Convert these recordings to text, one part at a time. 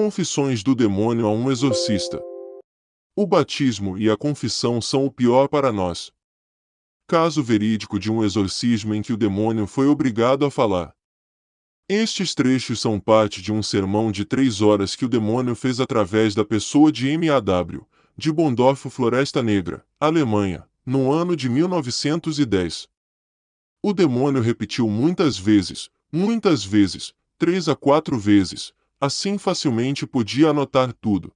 Confissões do demônio a um exorcista. O batismo e a confissão são o pior para nós. Caso verídico de um exorcismo em que o demônio foi obrigado a falar. Estes trechos são parte de um sermão de 3 horas que o demônio fez através da pessoa de M.A.W., de Bondorf, Floresta Negra, Alemanha, no ano de 1910. O demônio repetiu muitas vezes, 3 a 4 vezes, assim facilmente podia anotar tudo.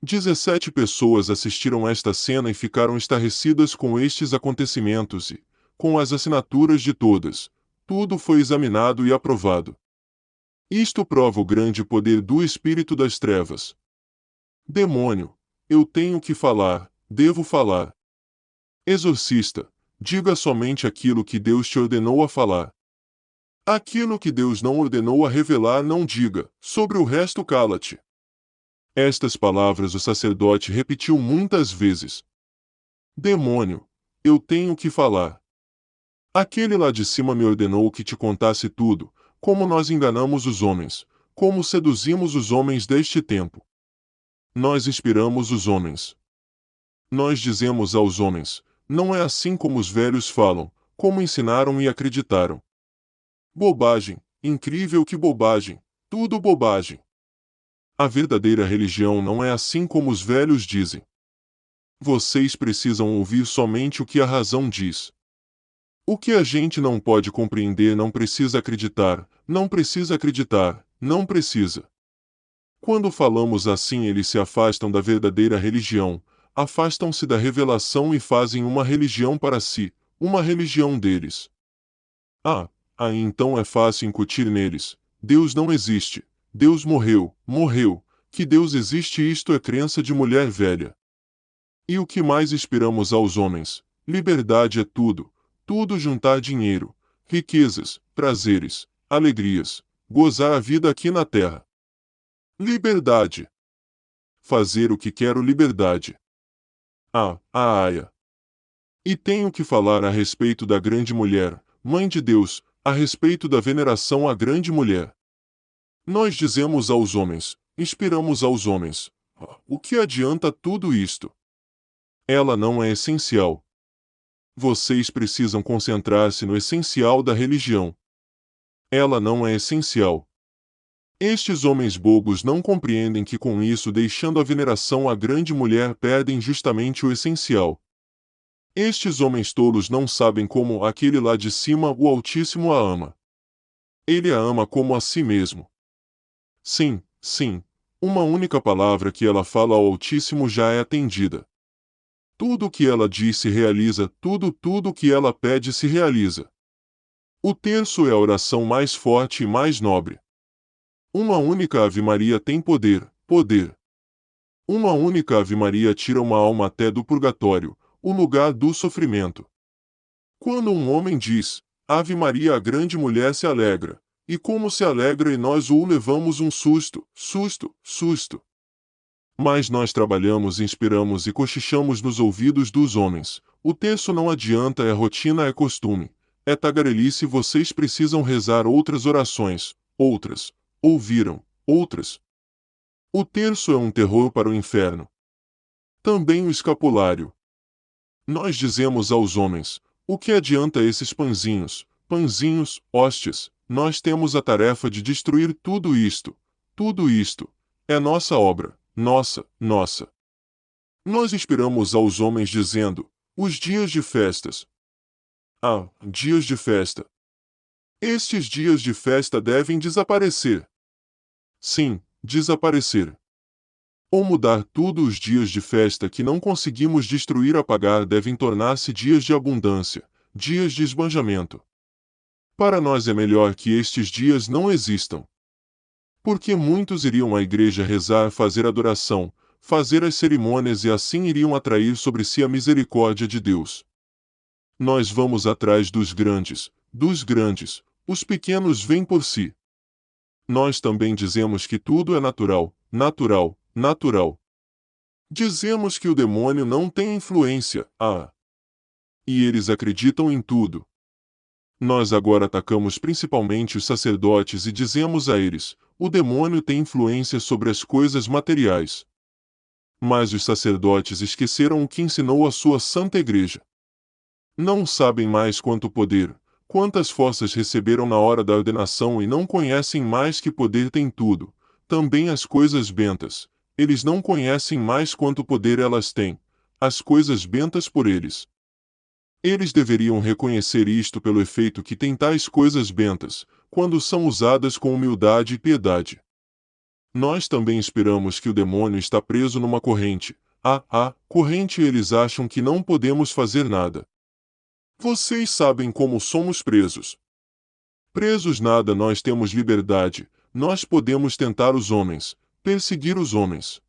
17 pessoas assistiram esta cena e ficaram estarrecidas com estes acontecimentos e, com as assinaturas de todas, tudo foi examinado e aprovado. Isto prova o grande poder do espírito das trevas. Demônio, eu tenho que falar, devo falar. Exorcista, diga somente aquilo que Deus te ordenou a falar. Aquilo que Deus não ordenou a revelar não diga, sobre o resto cala-te. Estas palavras o sacerdote repetiu muitas vezes. Demônio, eu tenho que falar. Aquele lá de cima me ordenou que te contasse tudo, como nós enganamos os homens, como seduzimos os homens deste tempo. Nós inspiramos os homens. Nós dizemos aos homens, não é assim como os velhos falam, como ensinaram e acreditaram. Bobagem, incrível que bobagem, tudo bobagem. A verdadeira religião não é assim como os velhos dizem. Vocês precisam ouvir somente o que a razão diz. O que a gente não pode compreender não precisa acreditar, não precisa acreditar, não precisa. Quando falamos assim eles se afastam da verdadeira religião, afastam-se da revelação e fazem uma religião para si, uma religião deles. Aí então é fácil incutir neles, Deus não existe, Deus morreu, que Deus existe isto é crença de mulher velha. E o que mais inspiramos aos homens? Liberdade é tudo, tudo juntar dinheiro, riquezas, prazeres, alegrias, gozar a vida aqui na terra. Liberdade. Fazer o que quero liberdade. Aia. E tenho que falar a respeito da grande mulher, mãe de Deus, a respeito da veneração à grande mulher. Nós dizemos aos homens, inspiramos aos homens. O que adianta tudo isto? Ela não é essencial. Vocês precisam concentrar-se no essencial da religião. Ela não é essencial. Estes homens bobos não compreendem que com isso deixando a veneração à grande mulher perdem justamente o essencial. Estes homens tolos não sabem como aquele lá de cima o Altíssimo a ama. Ele a ama como a si mesmo. Sim, uma única palavra que ela fala ao Altíssimo já é atendida. Tudo o que ela diz se realiza, tudo o que ela pede se realiza. O terço é a oração mais forte e mais nobre. Uma única Ave Maria tem poder. Uma única Ave Maria tira uma alma até do purgatório, o lugar do sofrimento. Quando um homem diz, Ave Maria, a grande mulher se alegra, e como se alegra e nós o levamos um susto. Mas nós trabalhamos, inspiramos e cochichamos nos ouvidos dos homens. O terço não adianta, é rotina, é costume. É tagarelice, vocês precisam rezar outras orações. Ouviram. O terço é um terror para o inferno. Também o escapulário. Nós dizemos aos homens, o que adianta esses pãezinhos, hóstias, nós temos a tarefa de destruir tudo isto. É nossa obra, nossa. Nós inspiramos aos homens dizendo, os dias de festas. Dias de festa. Estes dias de festa devem desaparecer. Sim, desaparecer. Ou mudar tudo. Os dias de festa que não conseguimos destruir, apagar, devem tornar-se dias de abundância, dias de esbanjamento. Para nós é melhor que estes dias não existam. Porque muitos iriam à igreja rezar, fazer adoração, fazer as cerimônias e assim iriam atrair sobre si a misericórdia de Deus. Nós vamos atrás dos grandes, os pequenos vêm por si. Nós também dizemos que tudo é natural. Dizemos que o demônio não tem influência, e eles acreditam em tudo. Nós agora atacamos principalmente os sacerdotes e dizemos a eles, o demônio tem influência sobre as coisas materiais. Mas os sacerdotes esqueceram o que ensinou a sua santa igreja. Não sabem mais quanto poder, quantas forças receberam na hora da ordenação e não conhecem mais que poder tem tudo, também as coisas bentas. Eles não conhecem mais quanto poder elas têm, as coisas bentas por eles. Eles deveriam reconhecer isto pelo efeito que têm tais coisas bentas, quando são usadas com humildade e piedade. Nós também esperamos que o demônio está preso numa corrente. Corrente eles acham que não podemos fazer nada. Vocês sabem como somos presos. Presos nada nós temos liberdade, nós podemos tentar os homens, perseguir os homens.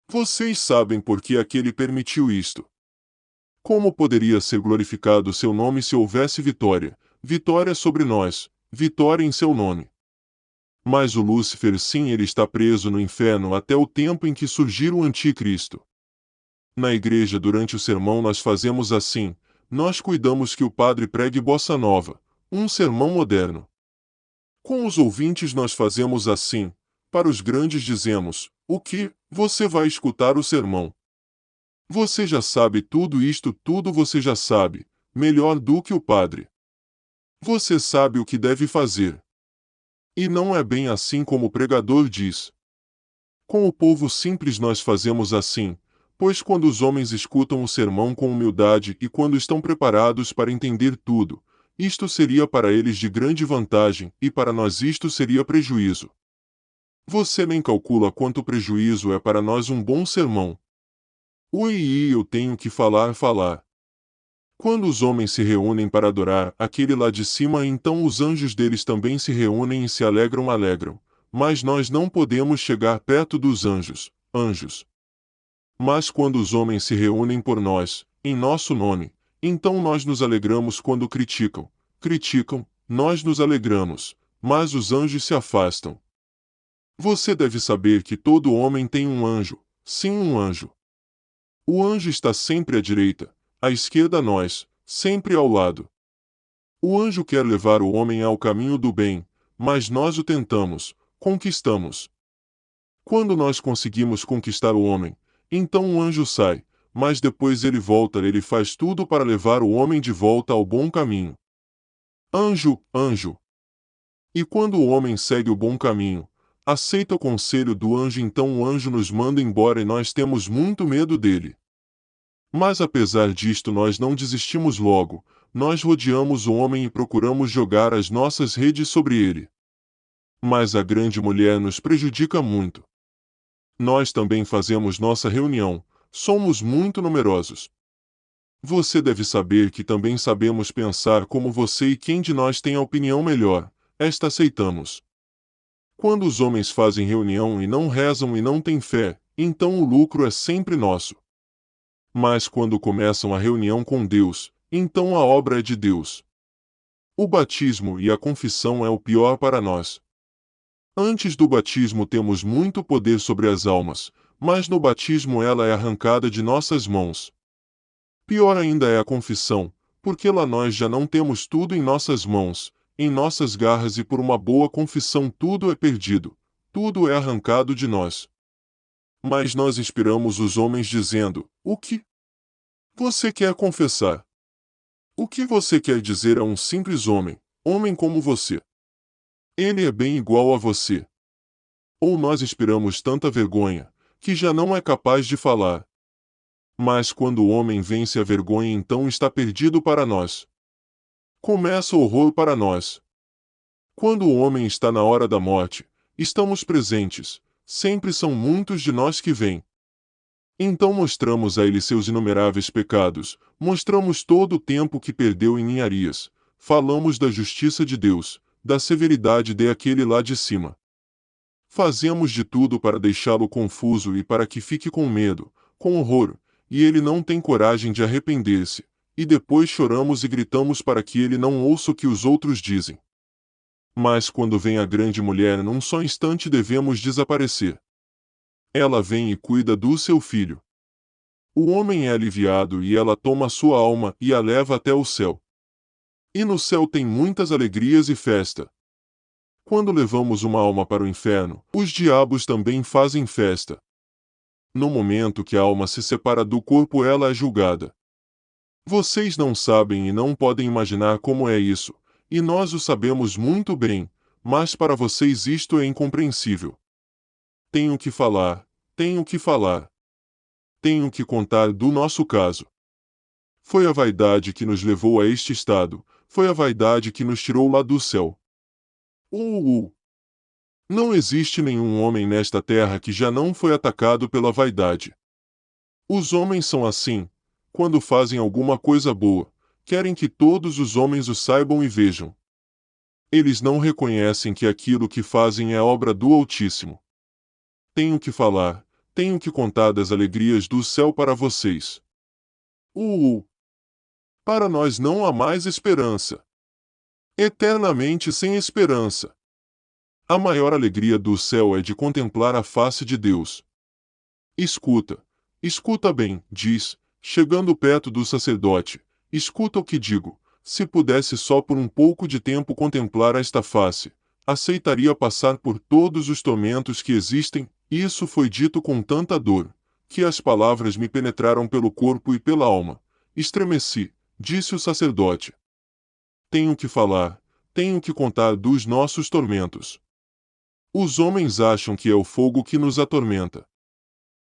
Vocês sabem por que aquele permitiu isto. Como poderia ser glorificado seu nome se houvesse vitória, vitória sobre nós, vitória em seu nome? Mas o Lúcifer sim ele está preso no inferno até o tempo em que surgir o Anticristo. Na igreja durante o sermão nós fazemos assim, nós cuidamos que o padre pregue bossa nova, um sermão moderno. Com os ouvintes nós fazemos assim, para os grandes dizemos, o que? Você vai escutar o sermão. Você já sabe tudo isto tudo você já sabe, melhor do que o padre. Você sabe o que deve fazer. E não é bem assim como o pregador diz. Com o povo simples nós fazemos assim, pois quando os homens escutam o sermão com humildade e quando estão preparados para entender tudo, isto seria para eles de grande vantagem e para nós isto seria prejuízo. Você nem calcula quanto prejuízo é para nós um bom sermão. Ui, eu tenho que falar. Quando os homens se reúnem para adorar aquele lá de cima, então os anjos deles também se reúnem e se alegram. Mas nós não podemos chegar perto dos anjos. Mas quando os homens se reúnem por nós, em nosso nome, então nós nos alegramos quando criticam, nós nos alegramos, mas os anjos se afastam. Você deve saber que todo homem tem um anjo, sim um anjo. O anjo está sempre à direita, à esquerda nós, sempre ao lado. O anjo quer levar o homem ao caminho do bem, mas nós o tentamos, conquistamos. Quando nós conseguimos conquistar o homem, então o anjo sai, mas depois ele volta, ele faz tudo para levar o homem de volta ao bom caminho. Anjo. E quando o homem segue o bom caminho, aceita o conselho do anjo, então o anjo nos manda embora e nós temos muito medo dele. Mas apesar disto nós não desistimos logo, nós rodeamos o homem e procuramos jogar as nossas redes sobre ele. Mas a grande mulher nos prejudica muito. Nós também fazemos nossa reunião, somos muito numerosos. Você deve saber que também sabemos pensar como você e quem de nós tem a opinião melhor, esta aceitamos. Quando os homens fazem reunião e não rezam e não têm fé, então o lucro é sempre nosso. Mas quando começam a reunião com Deus, então a obra é de Deus. O batismo e a confissão é o pior para nós. Antes do batismo temos muito poder sobre as almas, mas no batismo ela é arrancada de nossas mãos. Pior ainda é a confissão, porque lá nós já não temos tudo em nossas mãos, em nossas garras e por uma boa confissão tudo é perdido, tudo é arrancado de nós. Mas nós inspiramos os homens dizendo, o que você quer confessar? O que você quer dizer a um simples homem como você? Ele é bem igual a você. Ou nós inspiramos tanta vergonha, que já não é capaz de falar. Mas quando o homem vence a vergonha, então está perdido para nós. Começa o horror para nós. Quando o homem está na hora da morte, estamos presentes, sempre são muitos de nós que vêm. Então mostramos a ele seus inumeráveis pecados, mostramos todo o tempo que perdeu em ninharias, falamos da justiça de Deus, da severidade daquele lá de cima. Fazemos de tudo para deixá-lo confuso e para que fique com medo, com horror, e ele não tem coragem de arrepender-se, e depois choramos e gritamos para que ele não ouça o que os outros dizem. Mas quando vem a grande mulher, num só instante devemos desaparecer. Ela vem e cuida do seu filho. O homem é aliviado e ela toma a sua alma e a leva até o céu. E no céu tem muitas alegrias e festa. Quando levamos uma alma para o inferno, os diabos também fazem festa. No momento que a alma se separa do corpo, ela é julgada. Vocês não sabem e não podem imaginar como é isso, e nós o sabemos muito bem, mas para vocês isto é incompreensível. Tenho que falar, tenho que falar. Tenho que contar do nosso caso. Foi a vaidade que nos levou a este estado, foi a vaidade que nos tirou lá do céu. Não existe nenhum homem nesta terra que já não foi atacado pela vaidade. Os homens são assim, quando fazem alguma coisa boa, querem que todos os homens o saibam e vejam. Eles não reconhecem que aquilo que fazem é obra do Altíssimo. Tenho que falar, tenho que contar das alegrias do céu para vocês. Para nós não há mais esperança. Eternamente sem esperança. A maior alegria do céu é de contemplar a face de Deus. Escuta, escuta bem, diz, chegando perto do sacerdote, escuta o que digo, se pudesse só por um pouco de tempo contemplar esta face, aceitaria passar por todos os tormentos que existem, e isso foi dito com tanta dor, que as palavras me penetraram pelo corpo e pela alma. Estremeci, disse o sacerdote. Tenho que falar, tenho que contar dos nossos tormentos. Os homens acham que é o fogo que nos atormenta.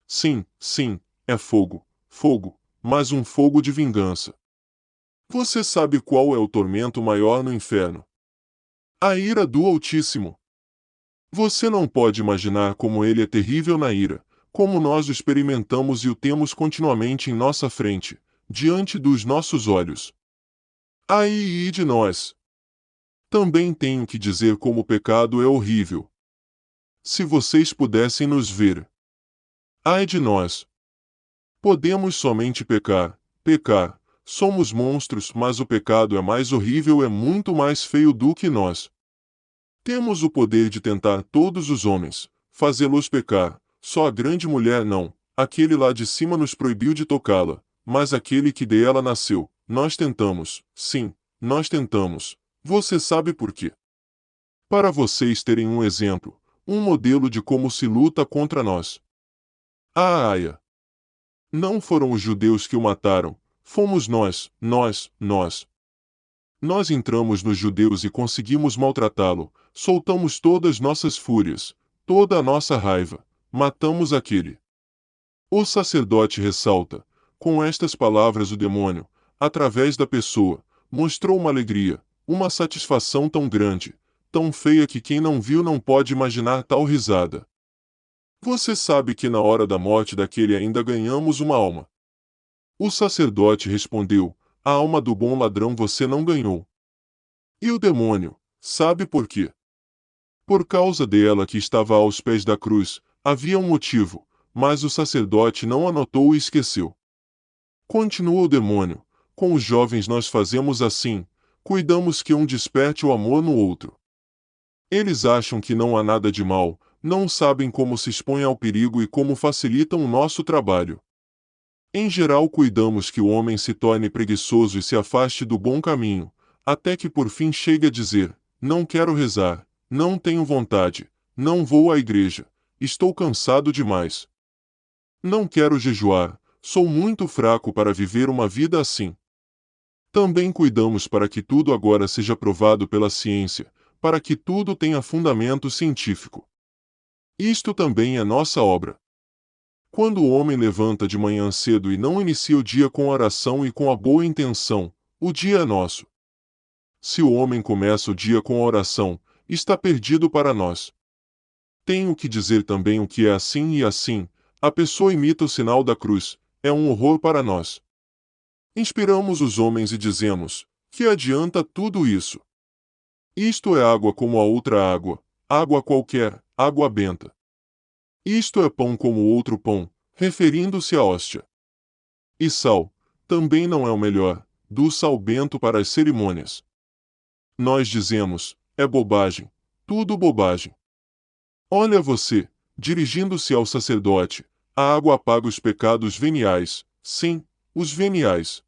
Sim, sim, é fogo, fogo, mas um fogo de vingança. Você sabe qual é o tormento maior no inferno? A ira do Altíssimo. Você não pode imaginar como ele é terrível na ira, como nós o experimentamos e o temos continuamente em nossa frente, diante dos nossos olhos. Ai de nós! Também tenho que dizer como o pecado é horrível. Se vocês pudessem nos ver. Ai de nós! Podemos somente pecar, pecar, somos monstros, mas o pecado é mais horrível, é muito mais feio do que nós. Temos o poder de tentar todos os homens, fazê-los pecar, só a grande mulher não, aquele lá de cima nos proibiu de tocá-la, mas aquele que dela nasceu, nós tentamos, sim, nós tentamos, você sabe por quê? Para vocês terem um exemplo, um modelo de como se luta contra nós. Aia! Não foram os judeus que o mataram, fomos nós. Nós entramos nos judeus e conseguimos maltratá-lo, soltamos todas nossas fúrias, toda a nossa raiva, matamos aquele. O sacerdote ressalta, com estas palavras o demônio, através da pessoa, mostrou uma alegria, uma satisfação tão grande, tão feia que quem não viu não pode imaginar tal risada. Você sabe que na hora da morte daquele ainda ganhamos uma alma. O sacerdote respondeu, a alma do bom ladrão você não ganhou. E o demônio, sabe por quê? Por causa dela que estava aos pés da cruz, havia um motivo, mas o sacerdote não anotou e esqueceu. Continua o demônio, com os jovens nós fazemos assim, cuidamos que um desperte o amor no outro. Eles acham que não há nada de mal, não sabem como se expõem ao perigo e como facilitam o nosso trabalho. Em geral cuidamos que o homem se torne preguiçoso e se afaste do bom caminho, até que por fim chegue a dizer, não quero rezar, não tenho vontade, não vou à igreja, estou cansado demais. Não quero jejuar, sou muito fraco para viver uma vida assim. Também cuidamos para que tudo agora seja provado pela ciência, para que tudo tenha fundamento científico. Isto também é nossa obra. Quando o homem levanta de manhã cedo e não inicia o dia com oração e com a boa intenção, o dia é nosso. Se o homem começa o dia com oração, está perdido para nós. Tenho que dizer também o que é assim e assim, a pessoa imita o sinal da cruz, é um horror para nós. Inspiramos os homens e dizemos, que adianta tudo isso? Isto é água como a outra água, água qualquer, água benta. Isto é pão como outro pão, referindo-se à hóstia. E sal, também não é o melhor, do sal bento para as cerimônias. Nós dizemos, é bobagem, tudo bobagem. Olha você, dirigindo-se ao sacerdote, a água apaga os pecados veniais, sim, os veniais.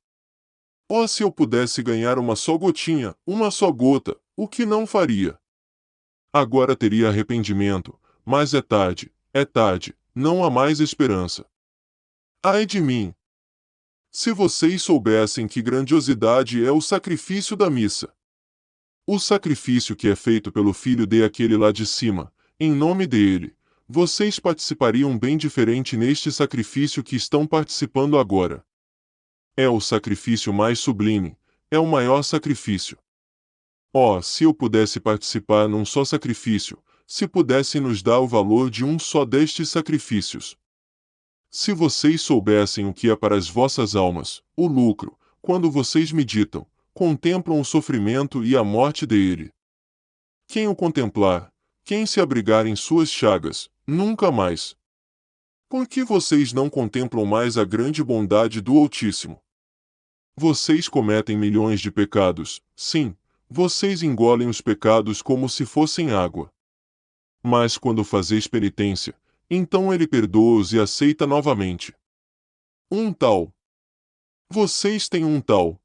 Oh, se eu pudesse ganhar uma só gotinha, uma só gota, o que não faria? Agora teria arrependimento, mas é tarde, não há mais esperança. Ai de mim! Se vocês soubessem que grandiosidade é o sacrifício da missa. O sacrifício que é feito pelo filho daquele lá de cima, em nome dele, vocês participariam bem diferente neste sacrifício que estão participando agora. É o sacrifício mais sublime, é o maior sacrifício. Oh, se eu pudesse participar num só sacrifício, se pudesse nos dar o valor de um só destes sacrifícios. Se vocês soubessem o que é para as vossas almas, o lucro, quando vocês meditam, contemplam o sofrimento e a morte dele. Quem o contemplar, quem se abrigar em suas chagas, nunca mais. Por que vocês não contemplam mais a grande bondade do Altíssimo? Vocês cometem milhões de pecados, sim, vocês engolem os pecados como se fossem água. Mas quando fazeis penitência, então ele perdoa-os e aceita novamente. Um tal. Vocês têm um tal.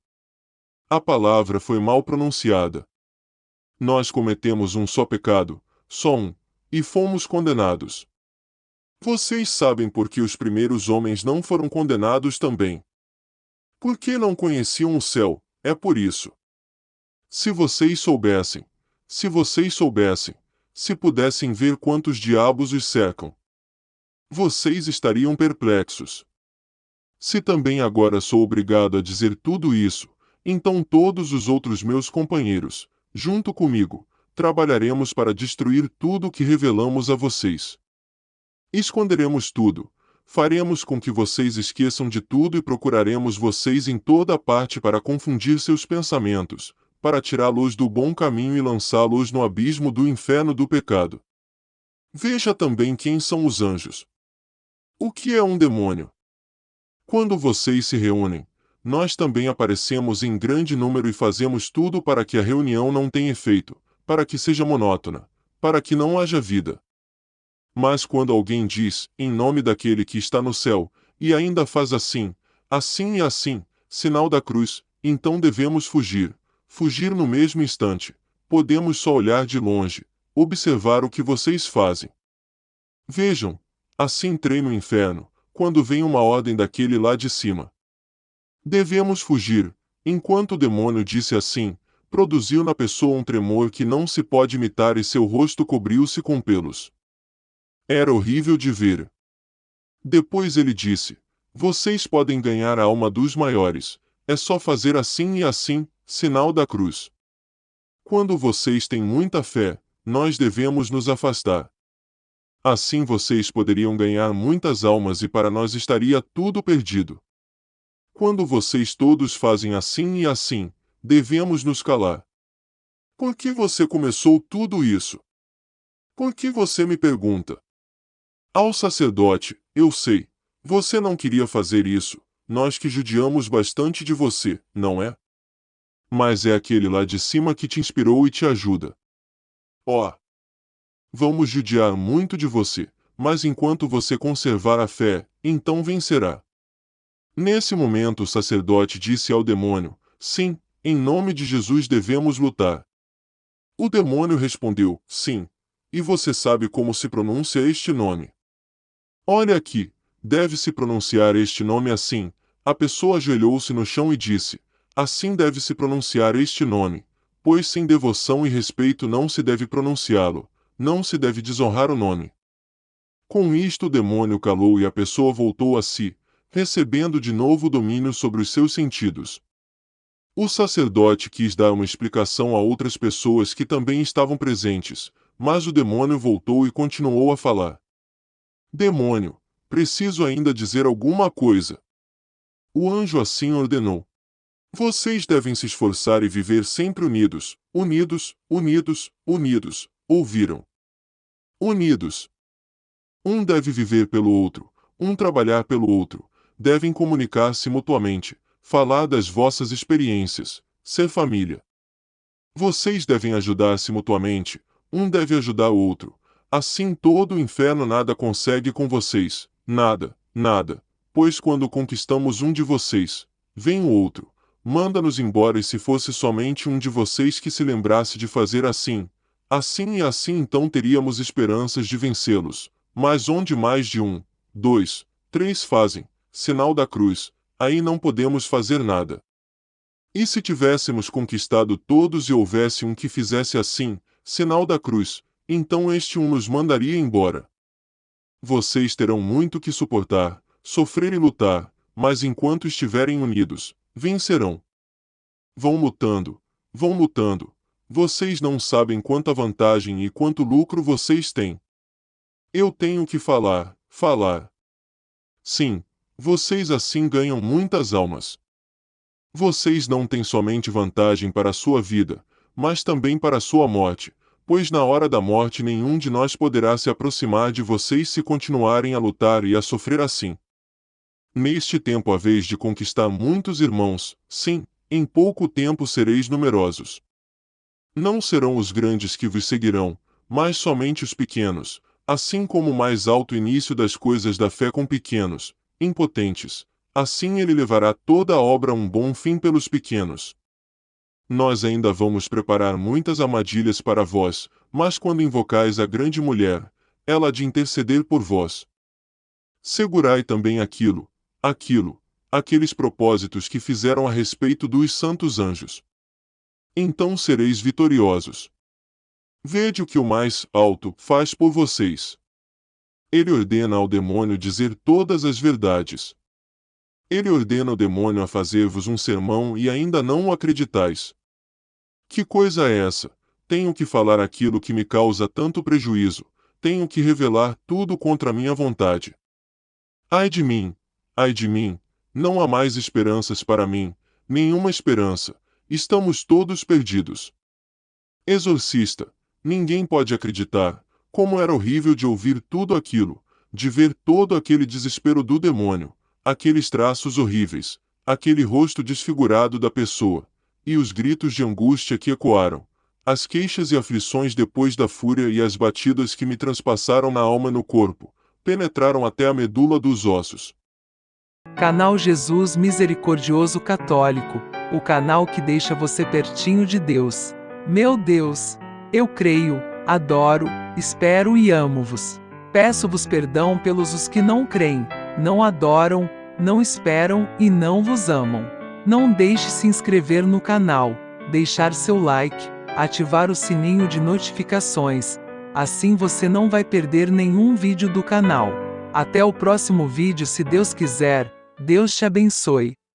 A palavra foi mal pronunciada. Nós cometemos um só pecado, só um, e fomos condenados. Vocês sabem por que os primeiros homens não foram condenados também. Porque não conheciam o céu, é por isso. Se vocês soubessem, se pudessem ver quantos diabos os cercam, vocês estariam perplexos. Se também agora sou obrigado a dizer tudo isso, então todos os outros meus companheiros, junto comigo, trabalharemos para destruir tudo o que revelamos a vocês. Esconderemos tudo, faremos com que vocês esqueçam de tudo e procuraremos vocês em toda parte para confundir seus pensamentos, para tirá-los do bom caminho e lançá-los no abismo do inferno do pecado. Veja também quem são os anjos. O que é um demônio? Quando vocês se reúnem, nós também aparecemos em grande número e fazemos tudo para que a reunião não tenha efeito, para que seja monótona, para que não haja vida. Mas quando alguém diz, em nome daquele que está no céu, e ainda faz assim, assim e assim, sinal da cruz, então devemos fugir no mesmo instante. Podemos só olhar de longe, observar o que vocês fazem. Vejam, assim entrei no inferno, quando vem uma ordem daquele lá de cima. Devemos fugir, enquanto o demônio disse assim, produziu na pessoa um tremor que não se pode imitar e seu rosto cobriu-se com pelos. Era horrível de ver. Depois ele disse, vocês podem ganhar a alma dos maiores, é só fazer assim e assim, sinal da cruz. Quando vocês têm muita fé, nós devemos nos afastar. Assim vocês poderiam ganhar muitas almas e para nós estaria tudo perdido. Quando vocês todos fazem assim e assim, devemos nos calar. Por que você começou tudo isso? Por que você me pergunta? Ao sacerdote, eu sei, você não queria fazer isso, nós que judiamos bastante de você, não é? Mas é aquele lá de cima que te inspirou e te ajuda. Ó! Vamos judiar muito de você, mas enquanto você conservar a fé, então vencerá. Nesse momento o sacerdote disse ao demônio, sim, em nome de Jesus devemos lutar. O demônio respondeu, sim, e você sabe como se pronuncia este nome. Olha aqui, deve-se pronunciar este nome assim. A pessoa ajoelhou-se no chão e disse, assim deve-se pronunciar este nome, pois sem devoção e respeito não se deve pronunciá-lo, não se deve desonrar o nome. Com isto o demônio calou e a pessoa voltou a si, recebendo de novo o domínio sobre os seus sentidos. O sacerdote quis dar uma explicação a outras pessoas que também estavam presentes, mas o demônio voltou e continuou a falar. Demônio, preciso ainda dizer alguma coisa. O anjo assim ordenou. Vocês devem se esforçar e viver sempre unidos, unidos, unidos, unidos, ouviram? Unidos. Um deve viver pelo outro, um trabalhar pelo outro, devem comunicar-se mutuamente, falar das vossas experiências, ser família. Vocês devem ajudar-se mutuamente, um deve ajudar o outro. Assim todo o inferno nada consegue com vocês, nada, nada, pois quando conquistamos um de vocês, vem o outro, manda-nos embora e se fosse somente um de vocês que se lembrasse de fazer assim, Assim e assim então teríamos esperanças de vencê-los. Mas onde mais de 1, 2, 3 fazem sinal da cruz, aí não podemos fazer nada. E se tivéssemos conquistado todos e houvesse um que fizesse assim, sinal da cruz, então este um nos mandaria embora. Vocês terão muito que suportar, sofrer e lutar, mas enquanto estiverem unidos, vencerão. Vão lutando, vão lutando. Vocês não sabem quanta vantagem e quanto lucro vocês têm. Eu tenho que falar, falar. Sim, vocês assim ganham muitas almas. Vocês não têm somente vantagem para a sua vida, mas também para a sua morte, pois na hora da morte nenhum de nós poderá se aproximar de vocês se continuarem a lutar e a sofrer assim. Neste tempo haveis de conquistar muitos irmãos, sim, em pouco tempo sereis numerosos. Não serão os grandes que vos seguirão, mas somente os pequenos, assim como o mais alto início das coisas da fé com pequenos, impotentes, assim ele levará toda a obra a um bom fim pelos pequenos. Nós ainda vamos preparar muitas armadilhas para vós, mas quando invocais a grande mulher, ela há de interceder por vós. Segurai também aqueles propósitos que fizeram a respeito dos santos anjos. Então sereis vitoriosos. Vede o que o mais alto faz por vocês. Ele ordena ao demônio dizer todas as verdades. Ele ordena ao demônio a fazer-vos um sermão e ainda não o acreditais. Que coisa é essa? Tenho que falar aquilo que me causa tanto prejuízo, tenho que revelar tudo contra a minha vontade. Ai de mim, não há mais esperanças para mim, nenhuma esperança, estamos todos perdidos. Exorcista, ninguém pode acreditar, como era horrível de ouvir tudo aquilo, de ver todo aquele desespero do demônio, aqueles traços horríveis, aquele rosto desfigurado da pessoa, e os gritos de angústia que ecoaram, as queixas e aflições depois da fúria e as batidas que me transpassaram na alma e no corpo, penetraram até a medula dos ossos. Canal Jesus Misericordioso Católico, o canal que deixa você pertinho de Deus. Meu Deus, eu creio, adoro, espero e amo-vos. Peço-vos perdão pelos os que não creem, não adoram, não esperam e não vos amam. Não deixe se inscrever no canal, deixar seu like, ativar o sininho de notificações, assim você não vai perder nenhum vídeo do canal. Até o próximo vídeo se Deus quiser, Deus te abençoe.